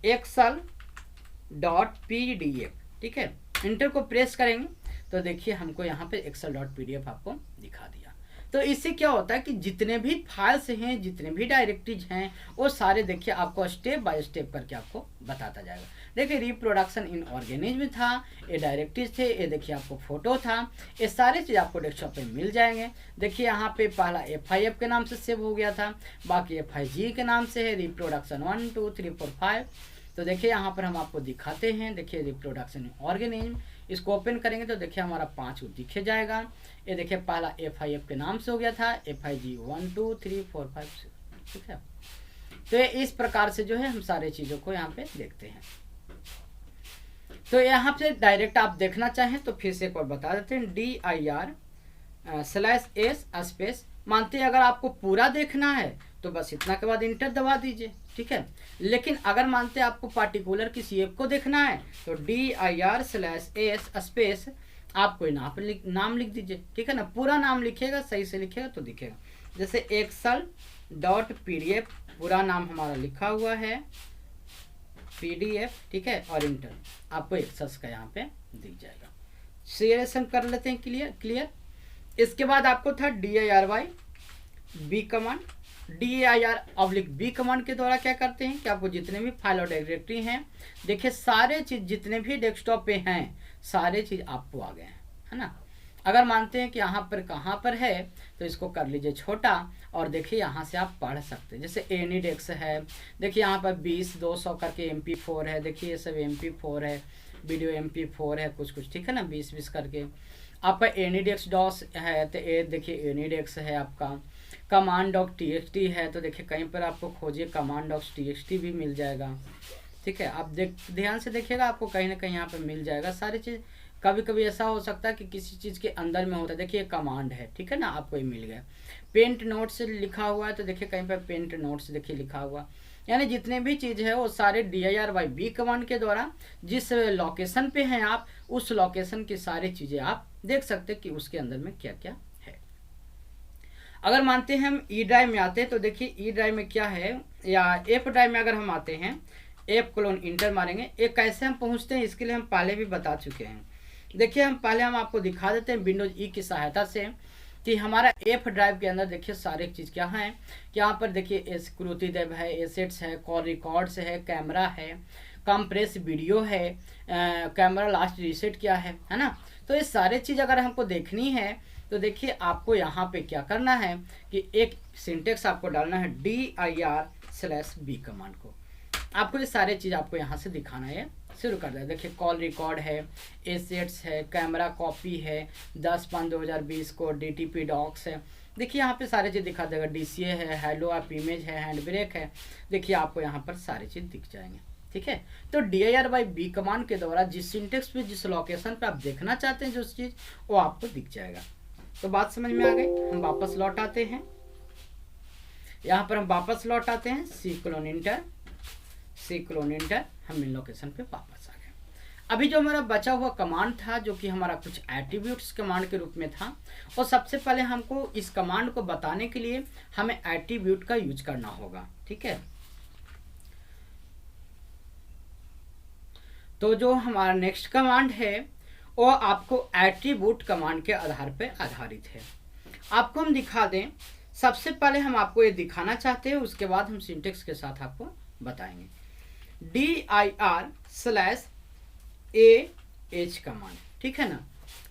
excel.pdf, ठीक है। इंटर को प्रेस करेंगे तो देखिए हमको यहाँ पे excel.pdf आपको दिखा दिया। तो इससे क्या होता है कि जितने भी फाइल्स हैं, जितने भी डायरेक्टरीज हैं, वो सारे देखिए आपको स्टेप बाय स्टेप करके आपको बताता जाएगा। देखिए रिप्रोडक्शन इन ऑर्गेनिज्म था, ये डायरेक्टरीज थे, ये देखिए आपको फोटो था, ये सारे चीज़ आपको डेस्कटॉप पे मिल जाएंगे। देखिए यहाँ पे पहला FIF के नाम से सेव हो गया था, बाकी FIG के नाम से है, रिप्रोडक्शन 1 2 3 4 5। तो देखिए यहाँ पर हम आपको दिखाते हैं, देखिए रिप्रोडक्शन ऑर्गेनिज्म, इसको ओपन करेंगे तो देखिए हमारा 5 दिखे जाएगा। ये देखिए पहला FIF के नाम से हो गया था, FIG 1 2 3 4 5, ठीक है। तो ये इस प्रकार से जो है हम सारे चीज़ों को यहाँ पे देखते हैं। तो यहाँ पे डायरेक्ट आप देखना चाहें तो फिर से एक और बता देते हैं, dir/s स्पेस, मानते हैं अगर आपको पूरा देखना है तो बस इतना के बाद इंटर दबा दीजिए, ठीक है। लेकिन अगर मानते हैं आपको पार्टिकुलर किसी ऐप को देखना है तो dir/s स्पेस आप कोई नाम लिख दीजिए, ठीक है ना। पूरा नाम लिखिएगा, सही से लिखिएगा तो दिखेगा। जैसे excel.pdf पूरा नाम हमारा लिखा हुआ है PDF, ठीक है, और इंटर आपको एक्सेस का यहाँ पे दिख जाएगा। सीरियसन कर लेते हैं, क्लियर। इसके बाद आपको था dir/b कमांड। dir/b कमांड के द्वारा क्या करते हैं कि आपको जितने भी फाइल और डायरेक्टरी हैं, देखिए सारे चीज जितने भी डेस्कटॉप पे हैं सारे चीज आपको आ गए हैं, है ना। अगर मानते हैं कि यहाँ पर कहाँ पर है तो इसको कर लीजिए छोटा, और देखिए यहाँ से आप पढ़ सकते हैं। जैसे एनीडेक्स है, देखिए यहाँ पर 20 200 करके MP4 है, देखिए ये सब MP4 है, वीडियो MP4 है, कुछ ठीक है ना, 20 करके। आपका एनीडेक्स डॉस है तो ये देखिए एनीडेक्स है आपका। command.txt है तो देखिए कहीं पर आपको खोजिए command.txt भी मिल जाएगा, ठीक है। आप ध्यान से देखिएगा, आपको कहीं ना कहीं यहाँ पर मिल जाएगा सारी चीज़। कभी कभी ऐसा हो सकता है कि किसी चीज़ के अंदर में होता है, देखिए कमांड है, ठीक है ना, आपको ये मिल गया। पेंट नोट्स लिखा हुआ है तो देखिए कहीं पर पेंट नोट्स देखिए लिखा हुआ, यानी जितने भी चीज़ है वो सारे dir/b कमांड के द्वारा जिस लोकेशन पे हैं आप, उस लोकेशन की सारी चीज़ें आप देख सकते हैं कि उसके अंदर में क्या क्या है। अगर मानते हैं हम ई ड्राइव में आते हैं तो देखिए ई ड्राइव में क्या है, या एफ ड्राइव में अगर हम आते हैं, F: इंटर मारेंगे, एक कैसे हम पहुंचते हैं इसके लिए हम पहले भी बता चुके हैं। देखिए हम आपको दिखा देते हैं विंडोज ई की सहायता से कि हमारा F ड्राइव के अंदर देखिए सारे चीज़ क्या हैं। यहाँ पर देखिए स्क्रूतिदेव है, एसेट्स है, कॉल रिकॉर्ड्स है, कैमरा है, कंप्रेस वीडियो है, कैमरा लास्ट रीसेट क्या है ना। तो ये सारे चीज़ अगर हमको देखनी है तो देखिए आपको यहाँ पे क्या करना है कि एक सिंटेक्स आपको डालना है dir/b कमांड को। आपको ये सारे चीज़ आपको यहाँ से दिखाना है, शुरू कर दिया। देखिए कॉल रिकॉर्ड है, एसेट्स है, कैमरा कॉपी है, 10/5/2020 को DTP डॉक्स है, देखिए यहाँ पे सारे चीज़ दिखा देगा। DCA है, हेलो आप इमेज है, हैंड ब्रेक है, देखिए आपको यहाँ पर सारी चीज़ दिख जाएंगे, ठीक है। तो dir/b कमांड के द्वारा जिस सिंटेक्स पे जिस लोकेशन पे आप देखना चाहते हैं जो चीज़, वो आपको दिख जाएगा। तो बात समझ में आ गई। हम वापस लौट आते हैं, यहाँ पर हम वापस लौट आते हैं, C: इंटर हम इन लोकेशन पे वापस आ गए। अभी जो हमारा बचा हुआ कमांड था जो कि हमारा कुछ एट्रीब्यूट्स कमांड के रूप में था, और सबसे पहले हमको इस कमांड को बताने के लिए हमें एट्रीब्यूट का यूज करना होगा, ठीक है। तो जो हमारा नेक्स्ट कमांड है वो आपको एट्रीब्यूट कमांड के आधार पर आधारित है। आपको हम दिखा दें, सबसे पहले हम आपको ये दिखाना चाहते हैं, उसके बाद हम सिंटेक्स के साथ आपको बताएंगे। dir/ah कमांड, ठीक है ना,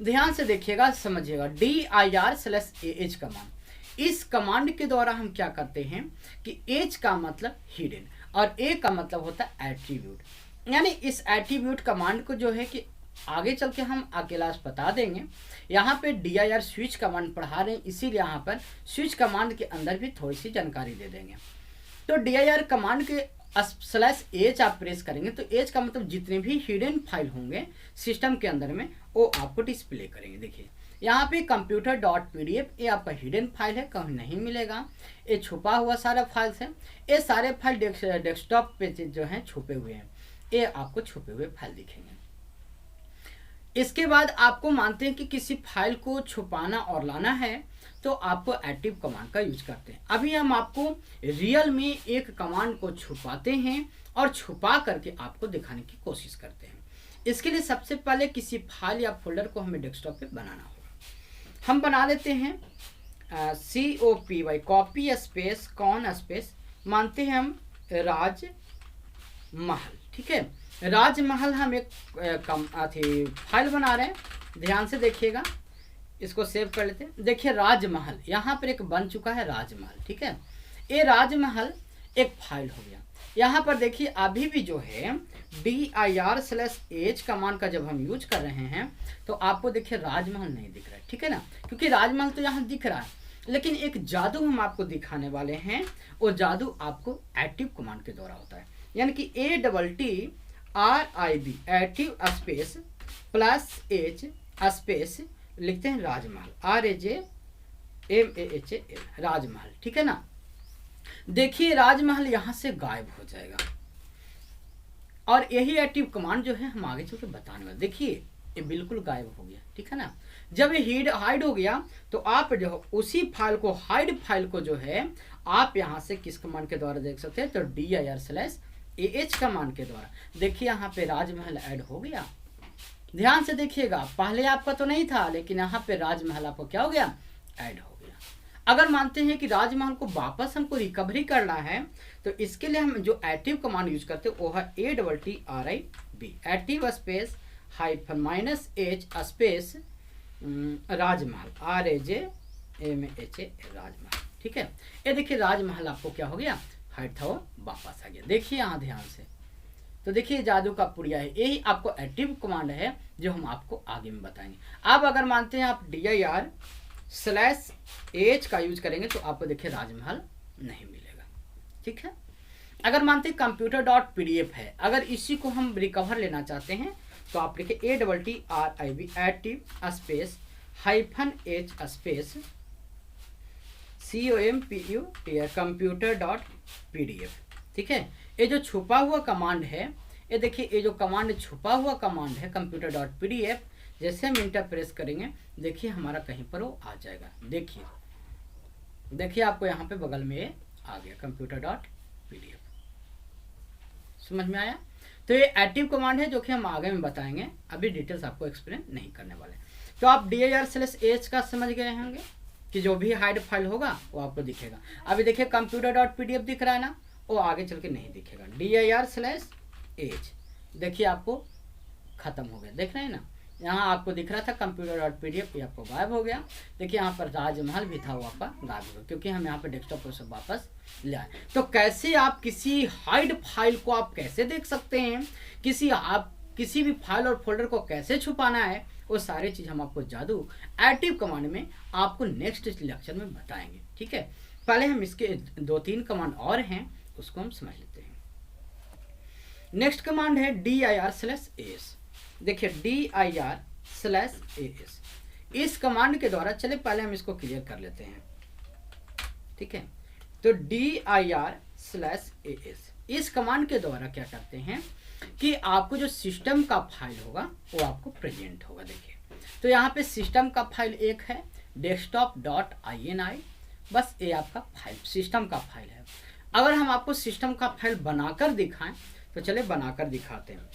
ध्यान से देखिएगा समझिएगा। dir/ah कमांड, इस कमांड के द्वारा हम क्या करते हैं कि h का मतलब हिडन और a का मतलब होता है एट्रीब्यूट। यानी इस एट्रीब्यूट कमांड को जो है कि आगे चल के हम क्लास बता देंगे। यहाँ पे DIR स्विच कमांड पढ़ा रहे हैं, इसीलिए यहाँ पर स्विच कमांड के अंदर भी थोड़ी सी जानकारी दे देंगे। तो DIR कमांड के /H आप प्रेस करेंगे तो H का मतलब जितने भी हिडन फाइल होंगे सिस्टम के अंदर में वो आपको डिस्प्ले करेंगे। देखिए यहाँ पे computer.pdf ये आपका हिडन फाइल है, कहीं नहीं मिलेगा। ये छुपा हुआ सारा फाइल्स है, ये सारे फाइल डेस्कटॉप पे जो हैं छुपे हुए हैं, ये आपको छुपे हुए फाइल दिखेंगे। इसके बाद आपको मानते हैं कि किसी फाइल को छुपाना और लाना है तो आपको एक्टिव कमांड का यूज करते हैं। अभी हम आपको रियल में एक कमांड को छुपाते हैं और छुपा करके आपको दिखाने की कोशिश करते हैं। इसके लिए सबसे पहले किसी फाइल या फोल्डर को हमें डेस्कटॉप पे बनाना होगा। हम बना लेते हैं COPY copy space con space, मानते हैं हम राजमहल। ठीक है, राजमहल हम एक फाइल बना रहे हैं, ध्यान से देखिएगा। इसको सेव कर लेते हैं। देखिए राजमहल यहाँ पर एक बन चुका है राजमहल। ठीक है, ये राजमहल एक फाइल हो गया। यहाँ पर देखिए अभी भी जो है DIR/H कमांड का जब हम यूज कर रहे हैं तो आपको देखिए राजमहल नहीं दिख रहा है। ठीक है ना, क्योंकि राजमहल तो यहाँ दिख रहा है, लेकिन एक जादू हम आपको दिखाने वाले हैं। वो जादू आपको एक्टिव कमांड के द्वारा होता है, यानी कि ATTRIB active space +H space लिखते हैं राजमहल, RAJMAHAL राजमहल। ठीक है ना, देखिए राजमहल यहां से गायब हो जाएगा और यही एक्टिव कमांड जो है हम आगे चल के बताने वाले। देखिए ये बिल्कुल गायब हो गया। ठीक है ना, जब ये हाइड हो गया तो आप जो उसी फाइल को हाइड फाइल को जो है आप यहां से किस कमांड के द्वारा देख सकते हैं, तो DIR/AH कमांड के द्वारा। देखिए यहाँ पे राजमहल ऐड हो गया, ध्यान से देखिएगा। पहले आपका तो नहीं था, लेकिन यहाँ पे राजमहल आपको क्या हो गया, ऐड हो गया। अगर मानते हैं कि राजमहल को वापस हमको रिकवरी करना है तो इसके लिए हम जो एक्टिव कमांड यूज करते हैं वो है ATTRIB active space -H space Rajmahal, RAJMAHAL राजमहल। ठीक है, ये देखिए राजमहल आपको क्या हो गया, हाइड था वो वापस आ गया। देखिए यहाँ ध्यान से, तो देखिए जादू का पुड़िया है, यही आपको एक्टिव कमांड है जो हम आपको आगे में बताएंगे। अब अगर मानते हैं आप DIR/H का यूज करेंगे तो आपको देखिए राजमहल नहीं मिलेगा। ठीक है, अगर मानते हैं computer.pdf है, अगर इसी को हम रिकवर लेना चाहते हैं तो आप लिखिए ATTRIB active space -H space COMPUTR ठीक है, ये जो छुपा हुआ कमांड है, ये देखिए ये जो कमांड छुपा हुआ कमांड है computer.pdf, जैसे हम इंटर प्रेस करेंगे देखिए हमारा कहीं पर वो आ जाएगा। देखिए आपको यहाँ पे बगल में आ गया computer.pdf, समझ में आया। तो ये एक्टिव कमांड है जो कि हम आगे में बताएंगे, अभी डिटेल्स आपको एक्सप्लेन नहीं करने वाले। तो आप DIR/H का समझ गए होंगे कि जो भी हाइड फाइल होगा वो आपको दिखेगा। अभी देखिए computer.pdf दिख रहा है ना, वो आगे चल के नहीं दिखेगा। DIR/H देखिए आपको खत्म हो गया, देख रहे हैं ना, यहाँ आपको दिख रहा था computer.pdf, ये आपको गायब हो गया। देखिए यहाँ पर राजमहल भी था वो आपका गायब हो गया, क्योंकि हम यहाँ पे डेस्कटॉप पर सब वापस ले आए। तो कैसे आप किसी हाइड फाइल को आप कैसे देख सकते हैं, किसी भी फाइल और फोल्डर को कैसे छुपाना है, वो सारी चीज हम आपको जादू एक्टिव कमांड में आपको नेक्स्ट लेक्चर में बताएंगे। ठीक है, पहले हम इसके 2-3 कमांड और हैं उसको हम समझ लेते हैं। नेक्स्ट कमांड है DIR/AS। देखिए DIR/AS इस कमांड के द्वारा, चले पहले हम इसको क्लियर कर लेते हैं। ठीक है, तो DIR/AS इस कमांड के द्वारा क्या करते हैं कि आपको जो सिस्टम का फाइल होगा वो आपको प्रेजेंट होगा। देखिए तो यहाँ पे सिस्टम का फाइल एक है desktop.ini, बस ये आपका फाइल सिस्टम का फाइल है। अगर हम आपको सिस्टम का फाइल बनाकर दिखाएं तो चले बनाकर दिखाते हैं।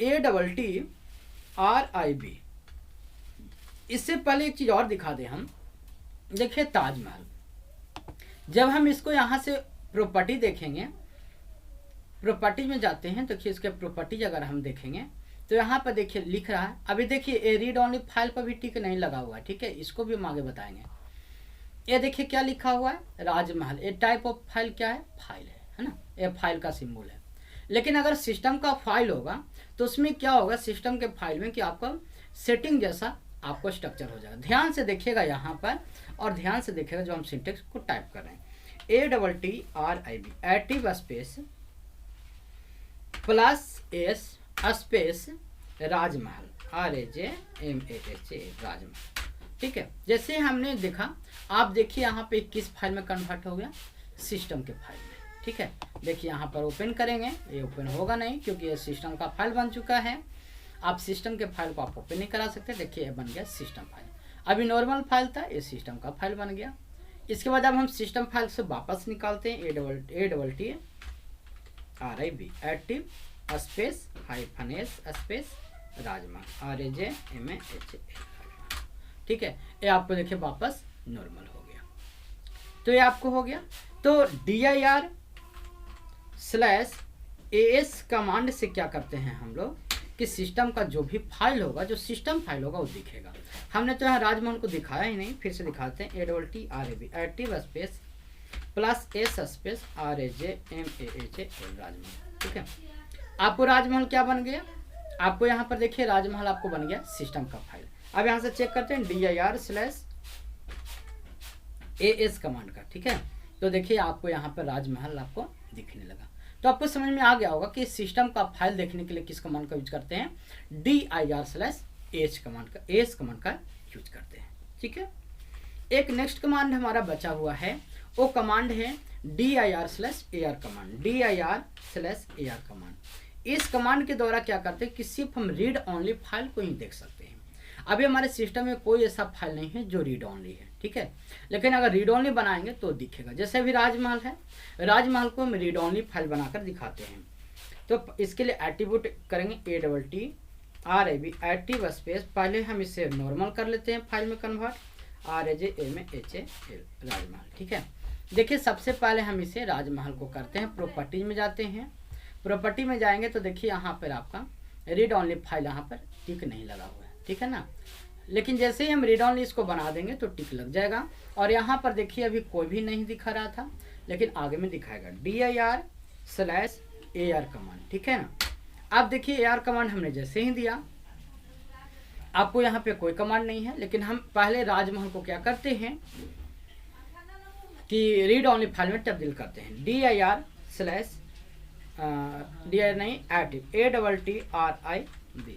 ATTRIB, इससे पहले एक चीज और दिखा दें हम। देखिए ताजमहल, जब हम इसको यहाँ से प्रॉपर्टी देखेंगे, प्रॉपर्टी में जाते हैं तो इसके प्रॉपर्टीज अगर हम देखेंगे तो यहाँ पर देखिए लिख रहा है, अभी देखिए ये रीड ओनली फाइल पर भी टिक नहीं लगा हुआ है। ठीक है, इसको भी हम आगे बताएंगे। ये देखिए क्या लिखा हुआ है, राजमहल। ये टाइप ऑफ फाइल क्या है, फाइल है ना, ये फाइल का सिंबल है। लेकिन अगर सिस्टम का फाइल होगा तो उसमें क्या होगा, सिस्टम के फाइल में कि आपका सेटिंग जैसा आपको स्ट्रक्चर हो जाएगा। ध्यान से देखिएगा यहाँ पर, और ध्यान से देखिएगा जो हम सिंटेक्स को टाइप कर रहे हैं, ATTRIB active space plus S space Rajmahal, RAJMAHA राजमहल। ठीक है, जैसे हमने देखा, आप देखिए यहाँ पे किस फाइल में कन्वर्ट हो गया, सिस्टम के फाइल में। ठीक है, देखिए यहाँ पर ओपन करेंगे, ये ओपन होगा नहीं क्योंकि ये सिस्टम का फाइल बन चुका है। आप सिस्टम के फाइल को आप ओपन नहीं करा सकते। देखिए ये बन गया सिस्टम फाइल, अभी नॉर्मल फाइल था, ये सिस्टम का फाइल बन गया। इसके बाद अब हम सिस्टम फाइल से वापस निकालते हैं, ATTRIB active space -S space Rajmahal, RAJMAHA। ठीक है, ये आपको देखिए वापस नॉर्मल हो गया। तो ये आपको हो गया। तो dir/as कमांड से क्या करते हैं हम लोग कि सिस्टम का जो भी फाइल होगा, जो सिस्टम फाइल होगा वो दिखेगा। हमने तो यहाँ राजमहल को दिखाया ही नहीं, फिर से दिखाते हैं, ATTRIB active space plus S space RAJMAHA राजमहल। ठीक है, आपको राजमहल क्या बन गया, आपको यहाँ पर देखिए राजमहल आपको बन गया सिस्टम का फाइल। अब यहाँ से चेक करते हैं dir/as कमांड का। ठीक है, तो देखिए आपको यहाँ पर राजमहल आपको दिखने लगा। तो आपको समझ में आ गया होगा कि सिस्टम का फाइल देखने के लिए किस कमांड का यूज करते हैं, dir/as कमांड का, एस कमांड का यूज करते हैं। ठीक है, एक नेक्स्ट कमांड हमारा बचा हुआ है, वो कमांड है dir/ar कमांड, dir/ar कमांड। इस कमांड के द्वारा क्या करते हैं कि सिर्फ हम रीड ओनली फाइल को ही देख सकते हैं। अभी हमारे सिस्टम में कोई ऐसा फाइल नहीं है जो रीड ओनली है। ठीक है, लेकिन अगर रीड ओनली बनाएंगे तो दिखेगा। जैसे अभी राजमहल है, राजमहल को हम रीड ओनली फाइल बनाकर दिखाते हैं। तो इसके लिए एट्रीब्यूट करेंगे ATTRIB एक्टिव स्पेस, पहले हम इसे नॉर्मल कर लेते हैं फाइल में कन्वर्ट, RAJMAHA राजमहल। ठीक है, देखिए सबसे पहले हम इसे राजमहल को करते हैं, प्रॉपर्टीज में जाते हैं। प्रॉपर्टी में जाएंगे तो देखिए यहाँ पर आपका रीड ओनली फाइल यहाँ पर टिक नहीं लगा हुआ है। ठीक है ना, लेकिन जैसे ही हम रीड ओनली इसको बना देंगे तो टिक लग जाएगा। और यहाँ पर देखिए अभी कोई भी नहीं दिखा रहा था, लेकिन आगे में दिखाएगा dir/ar कमांड। ठीक है ना, अब देखिए AR कमांड हमने जैसे ही दिया, आपको यहाँ पे कोई कमांड नहीं है, लेकिन हम पहले राजमहल को क्या करते हैं कि रीड ओनली फाइल में तब्दील करते हैं, ATTRIB।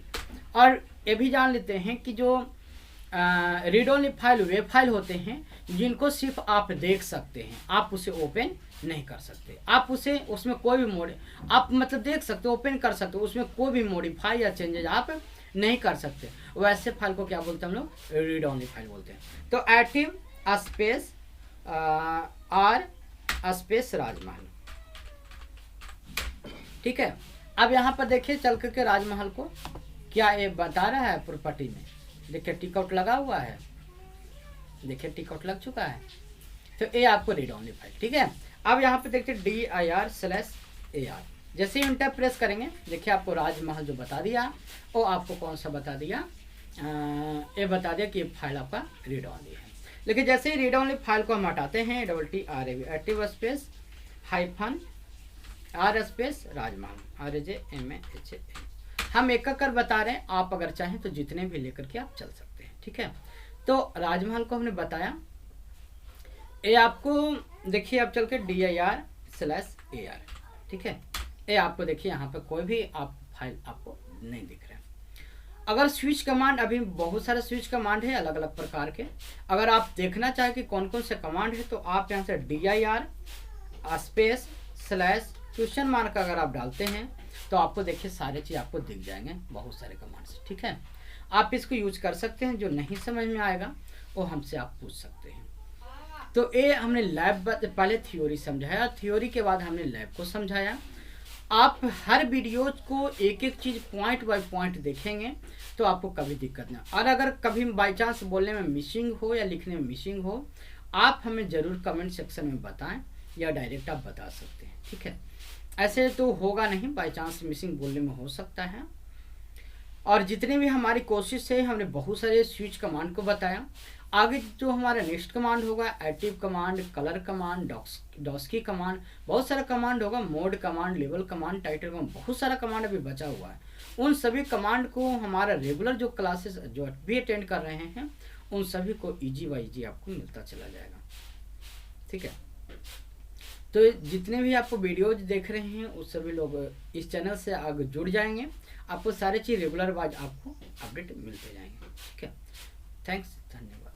और ये भी जान लेते हैं कि जो रीड ओनली फाइल वे फाइल होते हैं जिनको सिर्फ आप देख सकते हैं, आप उसे ओपन नहीं कर सकते। आप उसे उसमें कोई भी आप मतलब देख सकते हो, ओपन कर सकते हो, उसमें कोई भी मॉडिफाई या चेंजेज आप नहीं कर सकते। वैसे फाइल को क्या बोलते हैं हम लोग, रीड ओनली फाइल बोलते हैं। तो एक्टिव स्पेस R स्पेस राजमहल। ठीक है, अब यहाँ पर देखिए चल करके राजमहल को क्या ये बता रहा है प्रॉपर्टी में, देखिए टिकआउट लगा हुआ है, देखिए टिकआउट लग चुका है। तो ये आपको रीड ओनली फाइल। ठीक है, अब यहाँ पे देखिए dir/ar, जैसे ही इंटर प्रेस करेंगे देखिए आपको राजमहल जो बता दिया, वो आपको कौन सा बता दिया, ये बता दिया कि ये फाइल आपका रीड ओनली है। लेकिन जैसे ही रीड ओनली फाइल को हम हटाते हैं, ATTRIB active space -R space Rajmahal, RAJMAHA। हम एक कर बता रहे हैं, आप अगर चाहें तो जितने भी लेकर के आप चल सकते हैं। ठीक है, तो राजमहल को हमने बताया, ये आपको देखिए अब चल के dir/ar। ठीक है, ये आपको देखिए यहाँ पे कोई भी आप फाइल आपको नहीं दिख रहा है। अगर स्विच कमांड, अभी बहुत सारे स्विच कमांड है अलग अलग प्रकार के, अगर आप देखना चाहें कि कौन कौन से कमांड है तो आप यहाँ से dir स्पेस क्वेश्चन मार्क का अगर आप डालते हैं तो आपको देखिए सारे चीज़ आपको दिख जाएंगे, बहुत सारे कमांड्स। ठीक है, आप इसको यूज कर सकते हैं, जो नहीं समझ में आएगा वो हमसे आप पूछ सकते हैं। तो ये हमने लैब पहले थ्योरी समझाया, थ्योरी के बाद हमने लैब को समझाया। आप हर वीडियो को एक एक चीज़ पॉइंट बाय पॉइंट देखेंगे तो आपको कभी दिक्कत नहीं। और अगर कभी बाई चांस बोलने में मिसिंग हो या लिखने में मिसिंग हो, आप हमें ज़रूर कमेंट सेक्शन में बताएं या डायरेक्ट आप बता सकते हैं। ठीक है, ऐसे तो होगा नहीं, बाई चांस मिसिंग बोलने में हो सकता है। और जितनी भी हमारी कोशिश है, हमने बहुत सारे स्विच कमांड को बताया। आगे जो हमारा नेक्स्ट कमांड होगा active command, colour command, doskey command, बहुत सारा कमांड होगा, mode command, level command, title command, बहुत सारा कमांड अभी बचा हुआ है। उन सभी कमांड को हमारा रेगुलर जो क्लासेस जो भी अटेंड कर रहे हैं उन सभी को इजी बाई इजी आपको मिलता चला जाएगा। ठीक है, तो जितने भी आपको वीडियोज देख रहे हैं उस सभी लोग इस चैनल से आगे जुड़ जाएंगे, आपको सारी चीज़ रेगुलर वाइज आपको अपडेट मिलते जाएंगे। ठीक है, थैंक्स, धन्यवाद।